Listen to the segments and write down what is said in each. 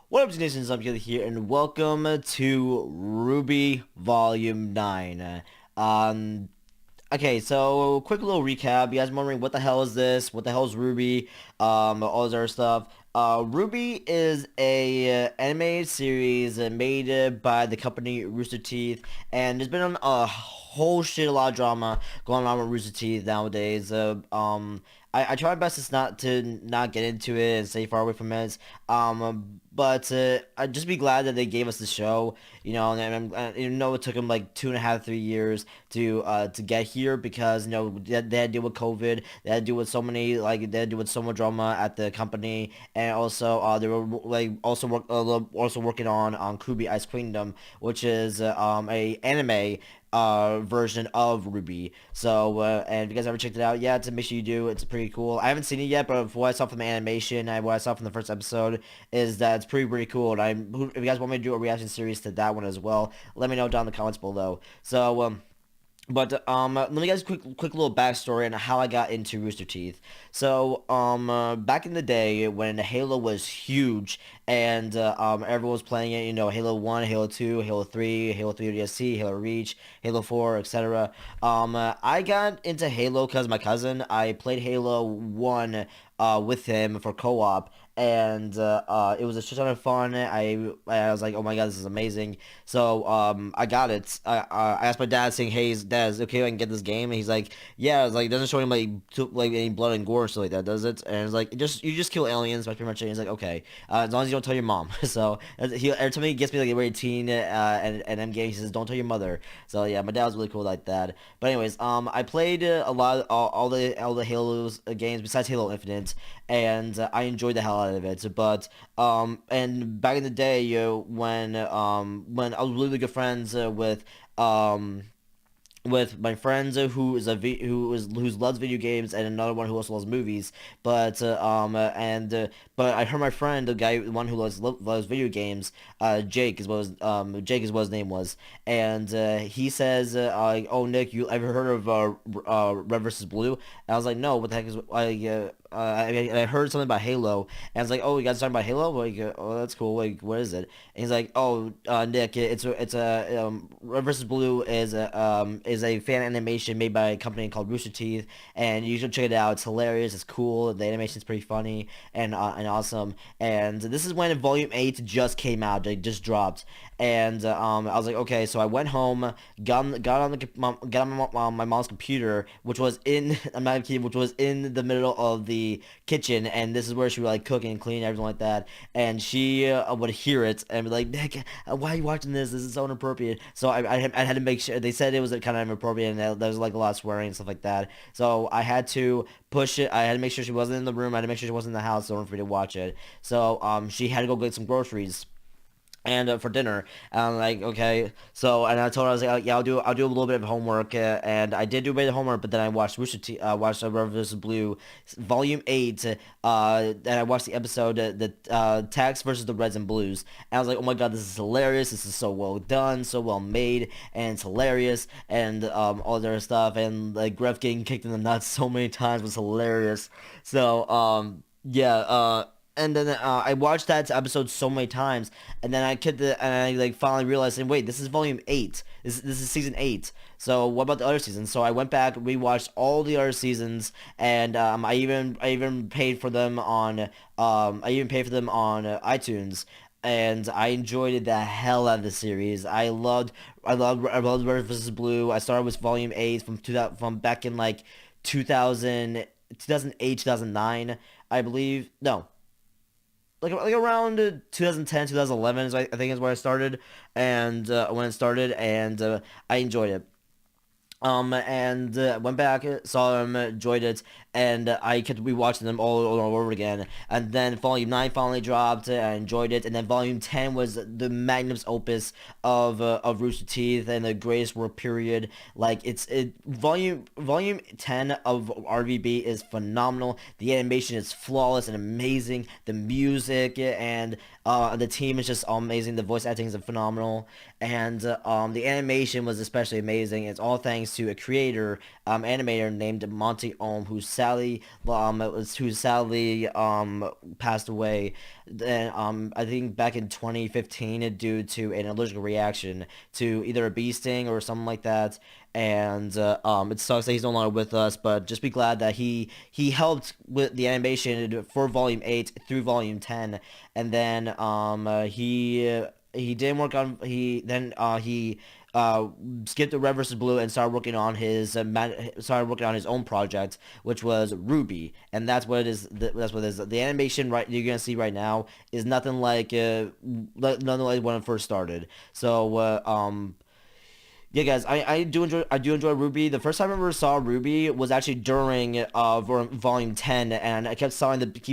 What up, Nations? I'm Kelly here, and welcome to Rwby Volume 9. Um, okay, so quick little recap. You guys wondering what the hell is this? What the hell is Rwby? All this other stuff. Rwby is a animated series made by the company Rooster Teeth, and there's been a whole shit a lot of drama going on with Rooster Teeth nowadays. I try my best to not get into it and stay far away from it. But I'd just be glad that they gave us the show, and it took them like 2.5, 3 years to get here because they had to deal with COVID, they had to deal with they had to deal with so much drama at the company, and also they were like also working on Kubi Ice Kingdom, which is a anime version of Rwby. So, and if you guys ever checked it out yet, to make sure you do. It's pretty cool. I haven't seen it yet, but what I saw from the animation and what I saw from the first episode is that it's pretty cool. And if you guys want me to do a reaction series to that one as well, let me know down in the comments below. So, let me guys quick little backstory on how I got into Rooster Teeth. So, back in the day when Halo was huge and everyone was playing it, Halo 1, Halo 2, Halo 3, Halo 3 ODST, Halo Reach, Halo 4, etc. I got into Halo because my cousin. I played Halo 1 with him for co-op, and it was a shit ton of fun. I was like, oh my god, this is amazing. So I got it. I asked my dad, saying, "Hey, Dad, is it okay if I can get this game?" And he's like, "Yeah." It's like, it doesn't show him like any blood and gore and stuff like that, does it? And it's like, you just kill aliens. That's pretty much it. He's like, okay, as long as you don't tell your mom. So every time he gets me like we're 18 and I'm gay, he says, "Don't tell your mother." So yeah, my dad was really cool like that. But anyways, I played a lot all the Halos games besides Halo Infinite, and I enjoyed the hell out of it. But and back in the day, when I was really good friends um with my friends who loves video games, and another one who also loves movies. But I heard my friend, the one who loves video games, Jake is what his name was, and he says, "Oh, Nick, you ever heard of Red versus Blue?" And I was like, "No, what the heck is I heard something about Halo, and I was like, "Oh, you guys talking about Halo? Like, oh, that's cool. Like, what is it?" And he's like, "Oh, Nick, it's a Red vs. Blue is a fan animation made by a company called Rooster Teeth, and you should check it out. It's hilarious. It's cool. The animation's pretty funny and awesome. And this is when Volume 8 just came out. It just dropped, and I was like, okay. So I went home, got on my mom's computer, which was in I'm not kidding, which was in the middle of the kitchen, and this is where she would like cook and clean everything like that. And she would hear it and be like, "Nick, why are you watching this? This is so inappropriate." So I had to make sure. They said it was kind of inappropriate, and there was like a lot of swearing and stuff like that. So I had to push it. I had to make sure she wasn't in the room. I had to make sure she wasn't in the house in order for me to watch it. So she had to go get some groceries and for dinner. And I'm like, okay. So, and I told her, I was like, yeah, I'll do a little bit of homework, and I did do a bit of homework. But then I watched watched Red vs. Blue, Volume 8, and I watched the episode, the Tax versus the Reds and Blues, and I was like, oh my god, this is hilarious. This is so well done, so well made, and it's hilarious, and all the other stuff, and like Gref getting kicked in the nuts so many times was hilarious. So, yeah, and then I watched that episode so many times, and then I like finally realized, and wait, this is volume 8. This is season 8. So what about the other seasons? So I went back, rewatched all the other seasons, and I even paid for them on iTunes, and I enjoyed the hell out of the series. I loved Red vs. Blue. I started with volume 8 from back in like 2000, 2008, 2009, I believe. No, like around 2010, 2011 is, I think, is where I started, and when it started, and I enjoyed it. And went back, saw them, enjoyed it, and I kept rewatching them all over again. And then Volume 9 finally dropped, I enjoyed it, and then Volume 10 was the magnum opus of Rooster Teeth and the greatest work period. Like, Volume 10 of RVB is phenomenal. The animation is flawless and amazing. The music and the team is just amazing. The voice acting is phenomenal, and the animation was especially amazing. It's all thanks to a creator, animator named Monty Ohm, who sat who sadly passed away. And I think back in 2015 due to an allergic reaction to either a bee sting or something like that. And it sucks that he's no longer with us, but just be glad that he helped with the animation for Volume 8 through Volume 10, and then he didn't work on he uh, skipped the Red versus Blue and started working on his own project, which was Rwby, and that's what it is. That's what it is. The animation right you're gonna see right now is nothing like when it first started. So yeah, guys, I do enjoy Rwby. The first time I ever saw Rwby was actually during Volume 10, and I keep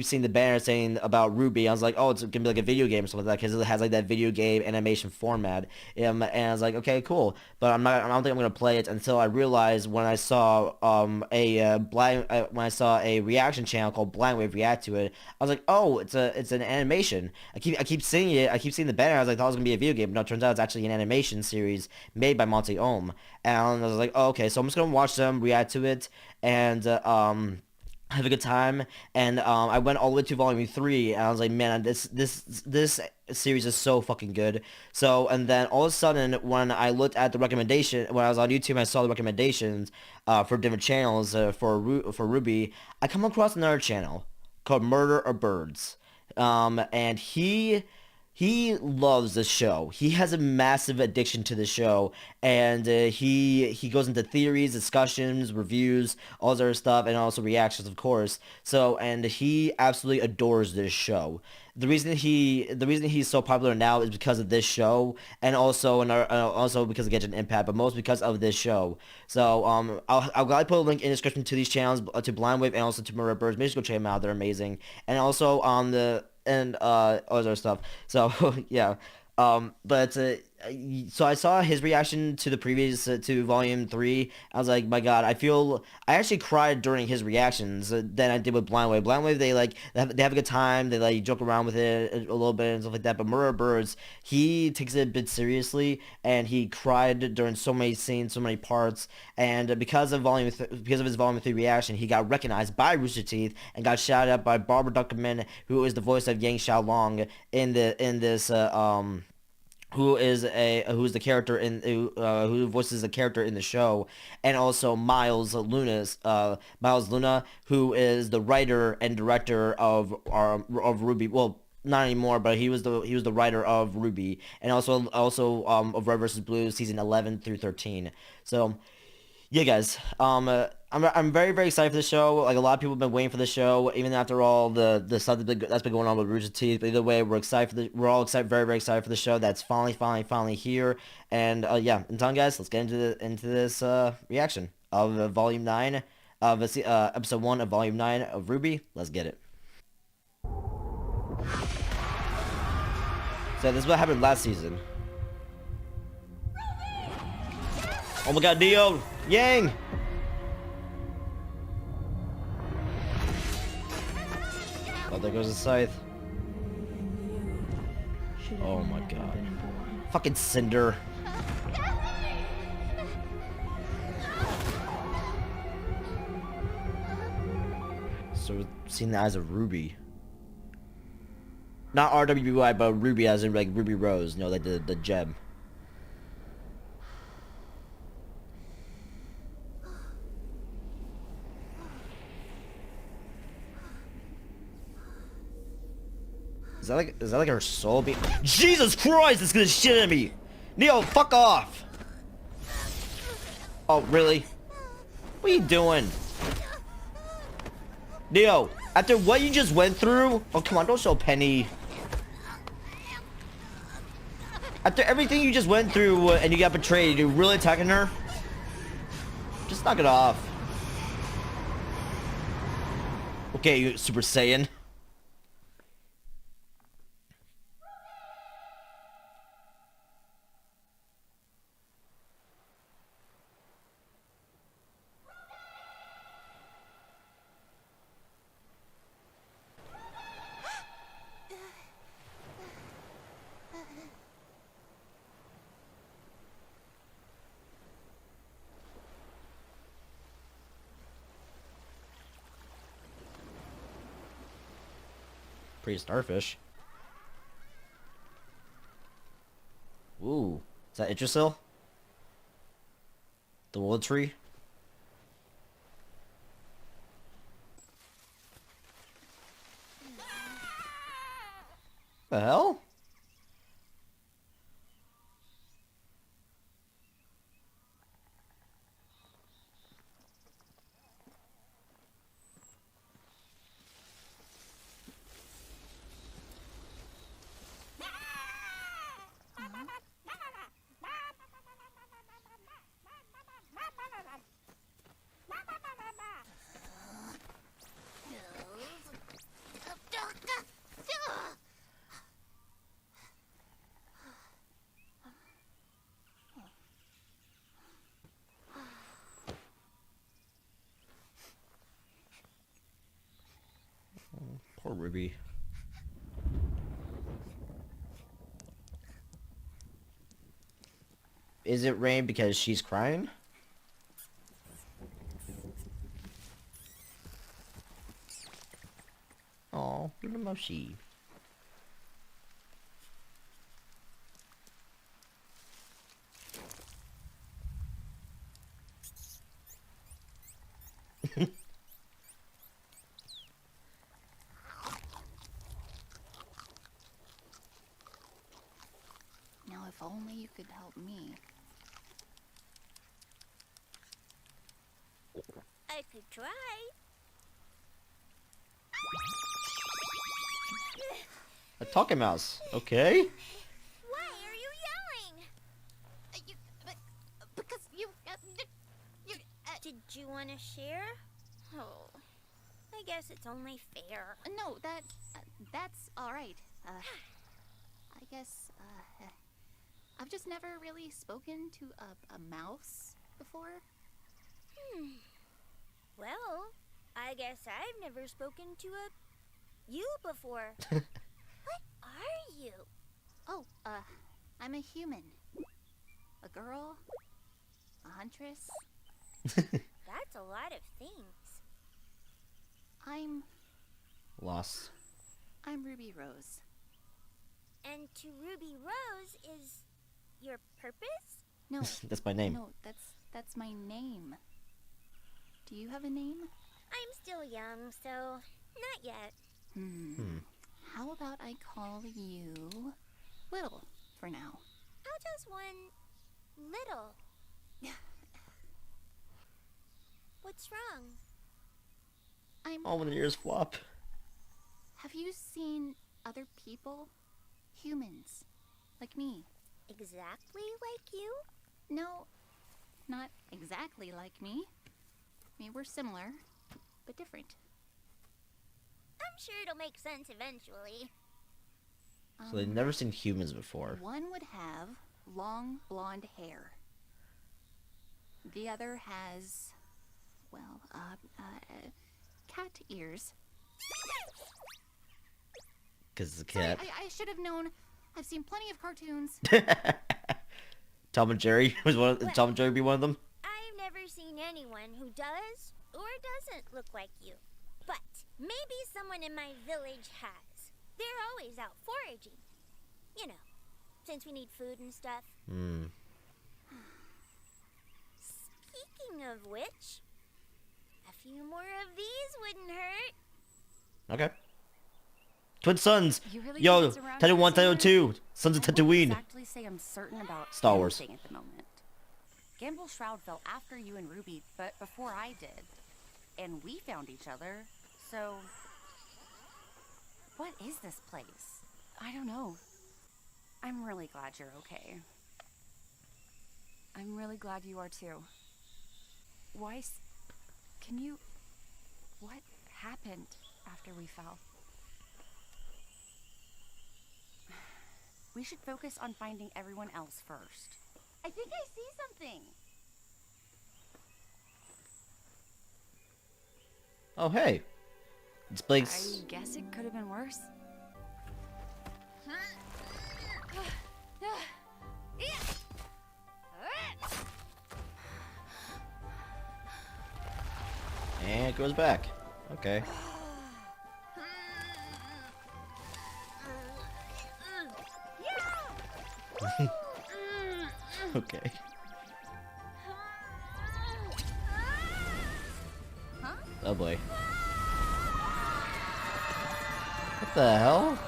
seeing the banner saying about Rwby. I was like, oh, it's gonna be like a video game or something like that because it has like that video game animation format. And I was like, okay, cool, but I don't think I'm gonna play it until I realized when I saw when I saw a reaction channel called Blind Wave react to it. I was like, oh, it's an animation. I keep seeing it. I keep seeing the banner. I was like, thought it was gonna be a video game, but no, it turns out it's actually an animation series made by Monty Ohm. And I was like, oh, okay, so I'm just gonna watch them react to it and have a good time. And I went all the way to Volume 3, and I was like, man, this series is so fucking good. So, and then all of a sudden, when I looked at the recommendation, when I was on YouTube, I saw the recommendations for different channels for Rwby. I come across another channel called Murder or Birds, and he loves the show. He has a massive addiction to the show, and he goes into theories, discussions, reviews, all this other stuff, and also reactions, of course. So, and he absolutely adores this show. The reason he's so popular now is because of this show, and also because of Genshin Impact, but most because of this show. So I'll gladly put a link in the description to these channels, to Blind Wave and also to Murder Birds. Make sure to go check them out; they're amazing. And also on the and all this other stuff. So yeah, but so I saw his reaction to the previous to Volume 3. I was like, my God, I actually cried during his reactions than I did with Blind Wave. Blind Wave, they have a good time. They like joke around with it a little bit and stuff like that. But Murder Birds, he takes it a bit seriously, and he cried during so many scenes, so many parts. And because of his Volume 3 reaction, he got recognized by Rooster Teeth and got shouted out by Barbara Duckerman, who is the voice of Yang Xiaolong in this who's the character who voices the character in the show, and also Miles Luna, who is the writer and director of Rwby. Well, not anymore, but he was the writer of Rwby, and also of Red vs. Blue season 11 through 13. So yeah, guys. I'm very very excited for the show. Like a lot of people have been waiting for the show, even after all the stuff that's been going on with Rooster Teeth. But either way, we're all excited, very very excited for the show. That's finally here. And yeah, until then, guys, let's get into this reaction of Volume 9 of Episode 1 of Volume 9 of Rwby. Let's get it. So this is what happened last season. Oh my God, Neo! Yang! Oh, there goes the scythe. Oh my God. Fucking Cinder. So we've seen the eyes of Rwby. Not RWBY, but Rwby as in like Ruby Rose, like the gem. Is that like her soul being? Jesus Christ, it's gonna shit at me! Neo, fuck off! Oh, really? What are you doing? Neo, after what you just went through? Oh, come on, don't show Penny. After everything you just went through and you got betrayed, you're really attacking her? Just knock it off. Okay, you Super Saiyan. Pretty starfish. Ooh. Is that Yggdrasil? The wood tree? The hell? Poor Rwby. Is it rain because she's crying? Oh, little mushy. Now, if only you could help me. I could try. A talking mouse. Okay. Why are you yelling? Because you Did you want to share? Oh, I guess it's only fair. no, that's all right. I guess I've just never really spoken to a mouse before. Well, I guess I've never spoken to you before. What are you? Oh, I'm a human. A girl. A huntress. That's a lot of things. I'm Lost. Rwby Rose. And to Ruby Rose is your purpose? No, That's my name. no, that's my name. Do you have a name? I'm still young, so not yet. How about I call you Little for now? How does one little? What's wrong? Oh, when the ears flop. Have you seen other people? Humans. Like me. Exactly like you? No, not exactly like me. I mean, we're similar, but different. I'm sure it'll make sense eventually. So they've never seen humans before. One would have long blonde hair. The other has, well, cat ears. Because it's a Sorry, cat. I should have known. I've seen plenty of cartoons. Tom and Jerry was one. Tom and Jerry be one of them. I've never seen anyone who does or doesn't look like you. But maybe someone in my village has. They're always out foraging. You know, since we need food and stuff. Speaking of which, a few more of these wouldn't hurt. Okay. Twin Sons. You really Yo, think it's around Tattoo here 1, Tattoo somewhere? 2. Sons of I wouldn't Tatooine. exactly say I'm certain about Star Wars. anything at the moment. Gamble's Shroud fell after you and Rwby, but before I did. And we found each other, so... What is this place? I don't know. I'm really glad you're okay. I'm really glad you are too. Weiss, can you... What happened after we fell? We should focus on finding everyone else first. I think I see something. Oh, hey. It's Blake's. I guess it could have been worse. And it goes back. Okay. Okay. Huh? Oh boy. What the hell?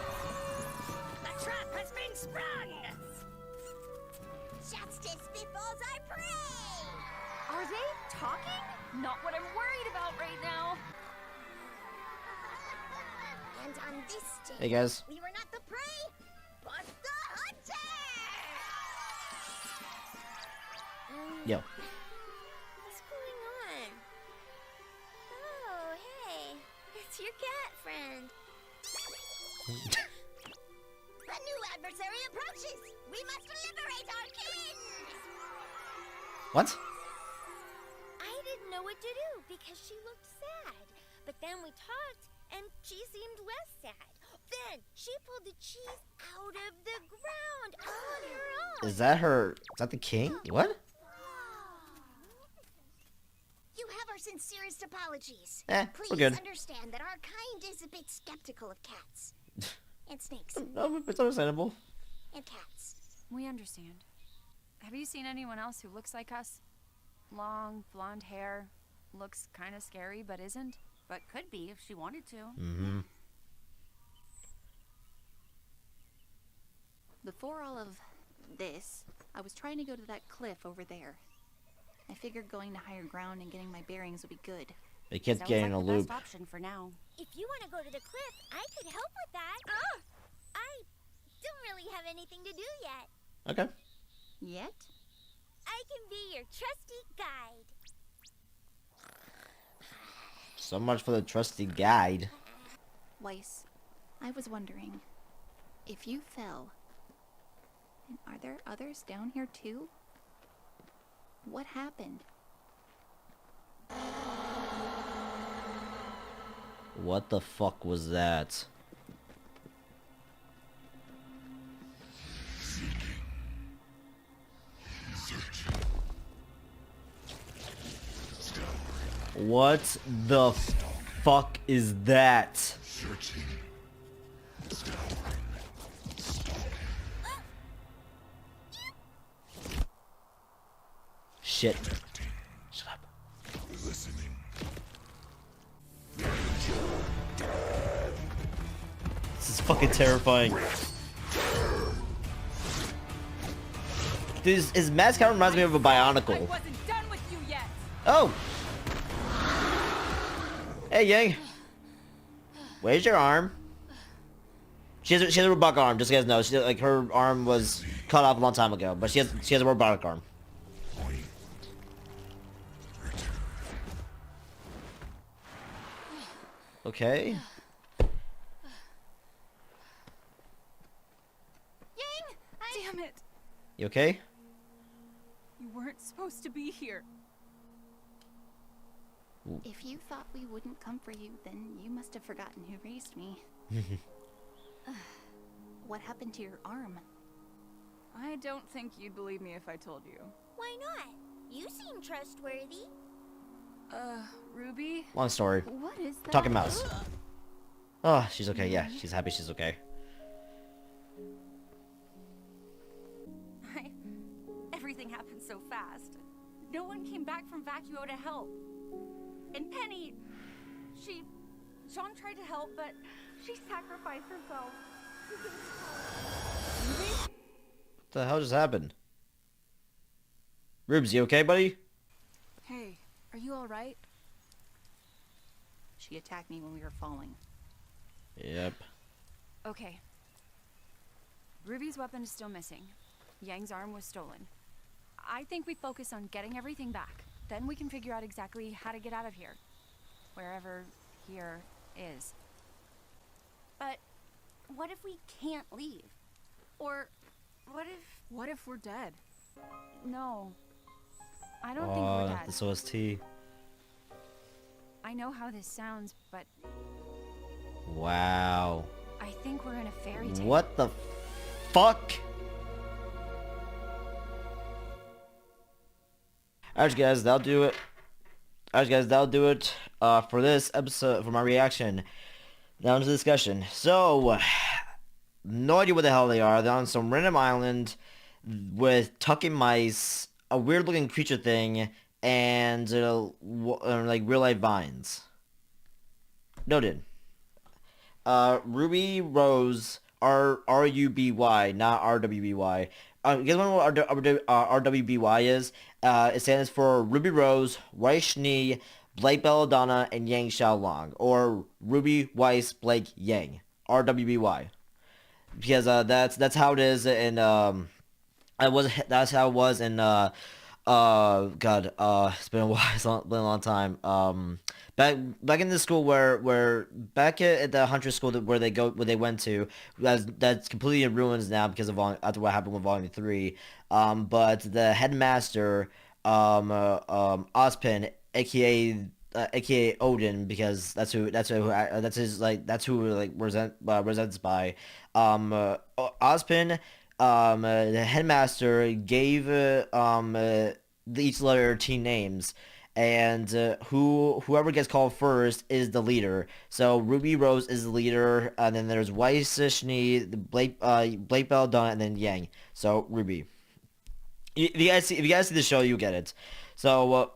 The trap has been sprung! Justice befalls our prey! Are they talking? Not what I'm worried about right now. And on this day, Hey guys. we were not the prey, but the hunter! Yo. What's going on? Oh, hey. It's your cat friend. A new adversary approaches! We must liberate our kin! What? I didn't know what to do because she looked sad. But then we talked and she seemed less sad. Then she pulled the cheese out of the ground on her own. Is that her? Is that the king? What? You have our sincerest apologies. We're Please good. understand that our kind is a bit skeptical of cats. And snakes. No, it's understandable. And cats. We understand. Have you seen anyone else who looks like us? Long, blonde hair. Looks kind of scary, but isn't. But could be if she wanted to. Mm-hmm. Before all of this, I was trying to go to that cliff over there. I figured going to higher ground and getting my bearings would be good. It kept Sounds getting like a the loop. best option for now. If you want to go to the cliff, I could help with that. I don't really have anything to do yet. Okay. Yet? I can be your trusty guide. So much for the trusty guide. Weiss, I was wondering, if you fell, and are there others down here too? What happened? What the fuck was that? What the fuck is that? Shit. Shut up. This is fucking terrifying. Dude, his mask kind of reminds me of a Bionicle. wasn't done with you yet. Oh! Hey, Yang. Where's your arm? She has a robotic arm, just so you guys know. She, like, her arm was cut off a long time ago, but she has a robotic arm. Okay. Yang! Damn it. You okay? You weren't supposed to be here. If you thought we wouldn't come for you, then you must have forgotten who raised me. What happened to your arm? I don't think you'd believe me if I told you. Why not? You seem trustworthy. Ruby? Long story. What is that? Talking mouse. Oh, she's okay. Yeah, she's happy she's okay. Everything happened so fast. No one came back from Vacuo to help. And Penny, Jean tried to help, but she sacrificed herself. What the hell just happened? Rubes, you okay, buddy? Hey, are you alright? She attacked me when we were falling. Yep. Okay. Ruby's weapon is still missing. Yang's arm was stolen. I think we focus on getting everything back. Then we can figure out exactly how to get out of here. Wherever here is. But what if we can't leave? Or what if we're dead? No. I don't think we're dead. This OST. I know how this sounds, but Wow. I think we're in a fairy tale. What the fuck? Alright guys, that'll do it. For this episode, for my reaction. Down to the discussion. So, no idea what the hell they are. They're on some random island. with talking mice, a weird looking creature thing, and like real life vines. Noted. Ruby Rose Ruby, not RWBY. You guys wonder what RWBY is? It stands for Ruby Rose, Weiss Schnee, Blake Belladonna, and Yang Xiaolong, or Ruby Weiss Blake Yang. RWBY. Because that's how it is in that's how it was in God, it's been a while. Been a long time. Back in the school where back at the Hunter school where they went to, that's completely in ruins now because of after what happened with Volume 3. But the headmaster, Ozpin, aka Odin, because that's who like represents by, Ozpin, the headmaster gave each letter team names, and whoever gets called first is the leader. So Ruby Rose is the leader, and then there's Weiss Schnee, Blake Belladonna, and then Yang. So Ruby. If you guys see the show, you get it. So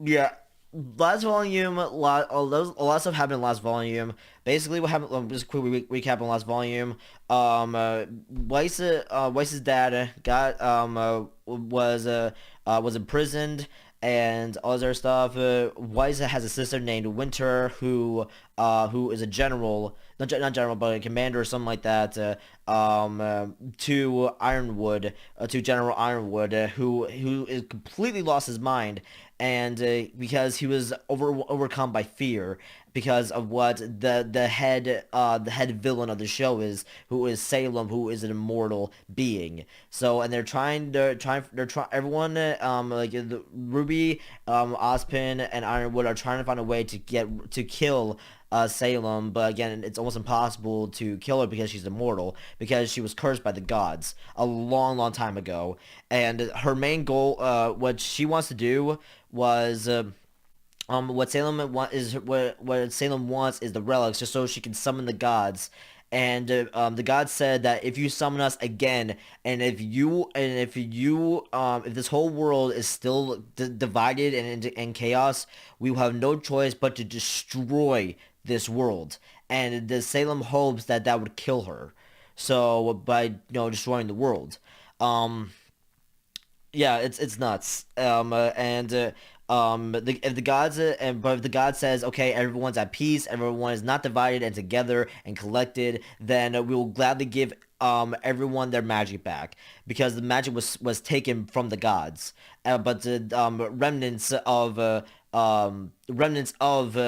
yeah, last volume, a lot of stuff happened in last volume. Basically, what happened? Just a quick recap on last volume. Weiss's dad got was imprisoned and all this other stuff. Weiss has a sister named Winter who is a general, not general, but a commander or something like that. To Ironwood, to General Ironwood, who is completely lost his mind, and because he was overcome by fear because of what the head villain of the show is, who is Salem, who is an immortal being. So, and they're trying everyone, like Ruby, Ozpin, and Ironwood are trying to find a way to kill Salem, but again, it's almost impossible to kill her because she's immortal, because she was cursed by the gods a long, long time ago. And her main goal, what she wants to do was, what Salem wants is the relics, just so she can summon the gods. And the gods said that if you summon us again, and if this whole world is still divided and in chaos, we will have no choice but to destroy this world. And the Salem hopes that that would kill her. So by destroying the world. Um, yeah, it's nuts. If the gods but if the god says, okay, everyone's at peace, everyone is not divided and together and collected, then we will gladly give everyone their magic back, because the magic was taken from the gods. But the remnants of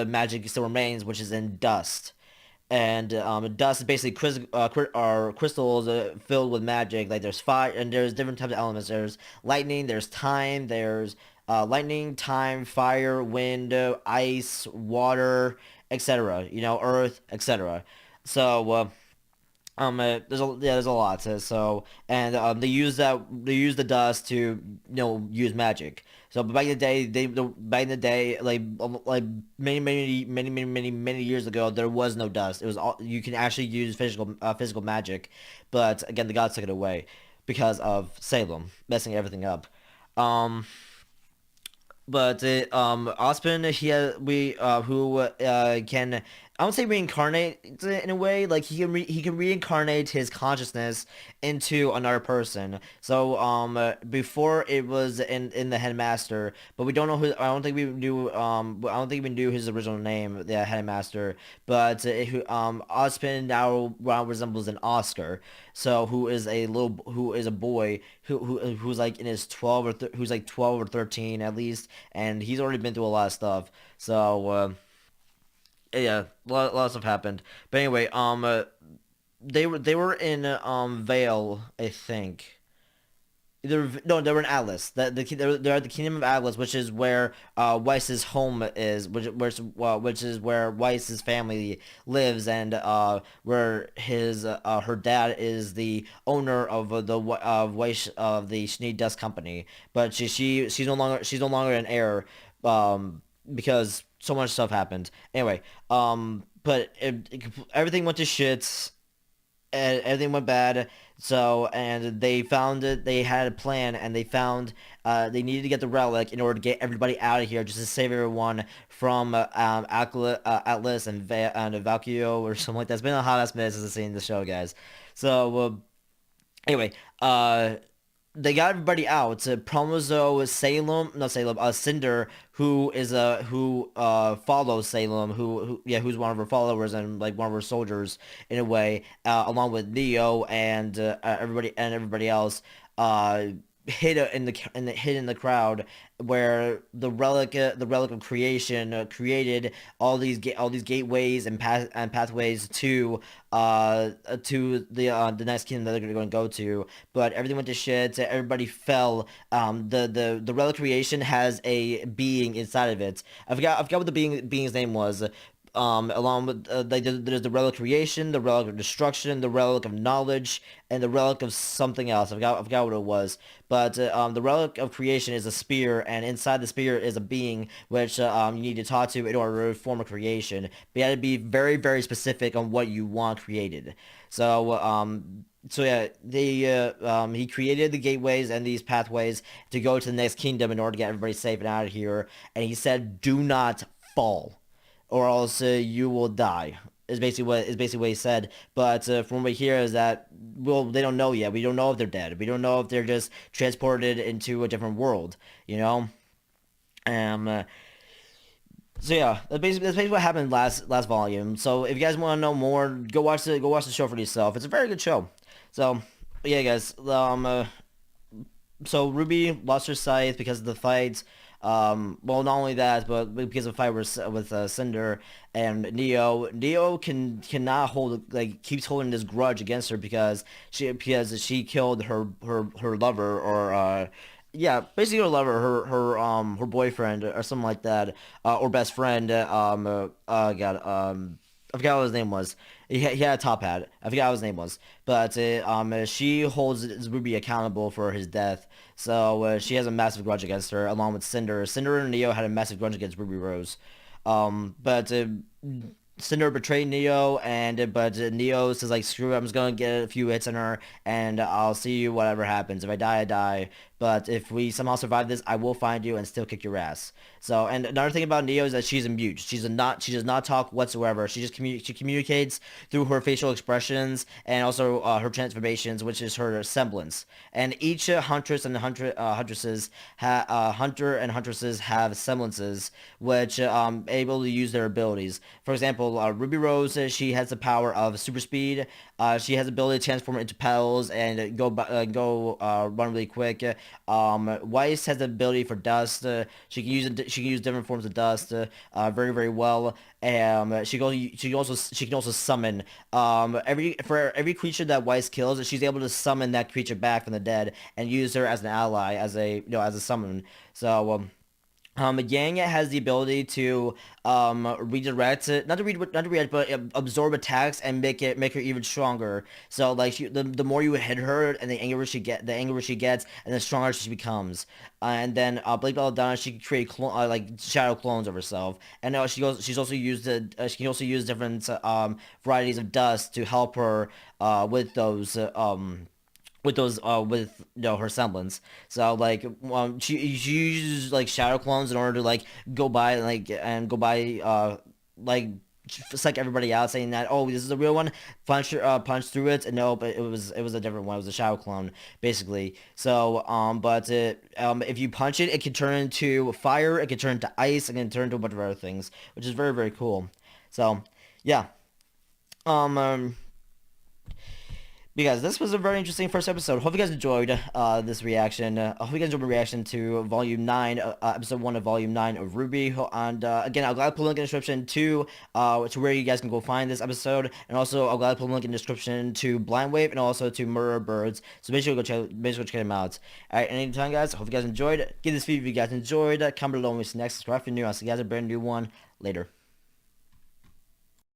magic still remains, which is in dust. And dust is basically crystals filled with magic. Like there's fire, and there's different types of elements. There's lightning, there's time, there's lightning, time, fire, wind, ice, water, etc. Earth, etc. So there's a lot. So, and they use the dust to use magic. So back in the day, like many years ago, there was no dust. It was all, you can actually use physical magic, but again, the gods took it away because of Salem messing everything up. Um, but Ospin, who can, I would say, reincarnate in a way. Like he can reincarnate his consciousness into another person. So before it was in the headmaster, but we don't know who. I don't think we knew his original name, the headmaster. But Ozpin now resembles an Oscar. So who is a boy who's like in his 12 who's like 12 or 13 at least, and he's already been through a lot of stuff. So yeah, a lot of stuff happened. But anyway, they were in Vale, I think. No, they were in Atlas. They're at the Kingdom of Atlas, which is where Weiss's home is, which is where Weiss's family lives, and where his her dad is the owner of the of Weiss of the Schnee Dust Company. But she's no longer an heir, because so much stuff happened. Anyway, but everything went to shit. and everything went bad. So, and they found it. They had a plan, and they found they needed to get the relic in order to get everybody out of here, just to save everyone from Atlas and Valkyrio or something like that. It's been a hot ass minute since I've seen the show, guys. So, anyway, they got everybody out. Promozo, Salem, not Salem, Cinder, who is who follows Salem, who's one of her followers and like one of her soldiers in a way, along with Neo and everybody else. Hid in the crowd where the relic of creation created all these gateways and pathways to the next kingdom that they're going to go to, but everything went to shit. Everybody fell. The relic creation has a being inside of it. I forgot what the being's name was. Along with there's the relic creation, the relic of destruction, the relic of knowledge, and the relic of something else. I forgot what it was. But the relic of creation is a spear, and inside the spear is a being which you need to talk to in order to form a creation. But you have to be very very specific on what you want created. So yeah, he created the gateways and these pathways to go to the next kingdom in order to get everybody safe and out of here. And he said, "Do not fall, or else you will die." Is basically what he said. But from what we hear is that, well, they don't know yet. We don't know if they're dead. We don't know if they're just transported into a different world. You know. Um. uh, so yeah, that's basically what happened last volume. So if you guys want to know more, go watch the show for yourself. It's a very good show. So yeah, guys. So Ruby lost her sight because of the fight. Well, not only that, but because of the fight with Cinder and Neo. Neo cannot hold, like, keeps holding this grudge against her because she killed her lover, or yeah, basically her lover, her boyfriend or something like that, or best friend. God, I forgot what his name was. He had a top hat. I forgot what his name was. But she holds Ruby accountable for his death. So she has a massive grudge against her, along with Cinder. Cinder and Neo had a massive grudge against Ruby Rose. But Cinder betrayed Neo, but Neo says, like, screw it, I'm just gonna get a few hits on her, and I'll see you whatever happens. If I die, I die. But if we somehow survive this, I will find you and still kick your ass. So, and another thing about Neo is that she's a mute. She does not talk whatsoever. She communicates through her facial expressions and also her transformations, which is her semblance. And each hunter and huntresses have semblances, which able to use their abilities. For example, Ruby Rose, she has the power of super speed. She has the ability to transform into petals and run really quick. Weiss has the ability for dust. She can use different forms of dust very very well. She can also summon. For every creature that Weiss kills, she's able to summon that creature back from the dead and use her as an ally, as a summon. So. Yang has the ability to redirect, not to redirect, but absorb attacks and make her even stronger. So, like, the more you hit her, and the angrier she gets, and the stronger she becomes. And then Blake Belladonna, she can create like shadow clones of herself, and she can also use different varieties of dust to help her with her semblance. So, like, she uses, like, shadow clones in order to, like, go by like, psych everybody out, saying that, oh, this is a real one, punch through it, and no, but it was a different one. It was a shadow clone, basically. So but if you punch it, it can turn into fire, it can turn into ice, it can turn into a bunch of other things, which is very very cool. So yeah. um Because this was a very interesting first episode. Hope you guys enjoyed this reaction. I hope you guys enjoyed my reaction to Volume 9, Episode 1 of Volume 9 of Rwby. And again, I'll gladly put a link in the description to where you guys can go find this episode. And also, I'll gladly put a link in the description to Blind Wave and also to Murder Birds. So make sure you go check them out. Alright, anytime, guys. Hope you guys enjoyed. Give this video if you guys enjoyed. Comment below and see you next. Subscribe if you're new. I'll see you guys in a brand new one. Later.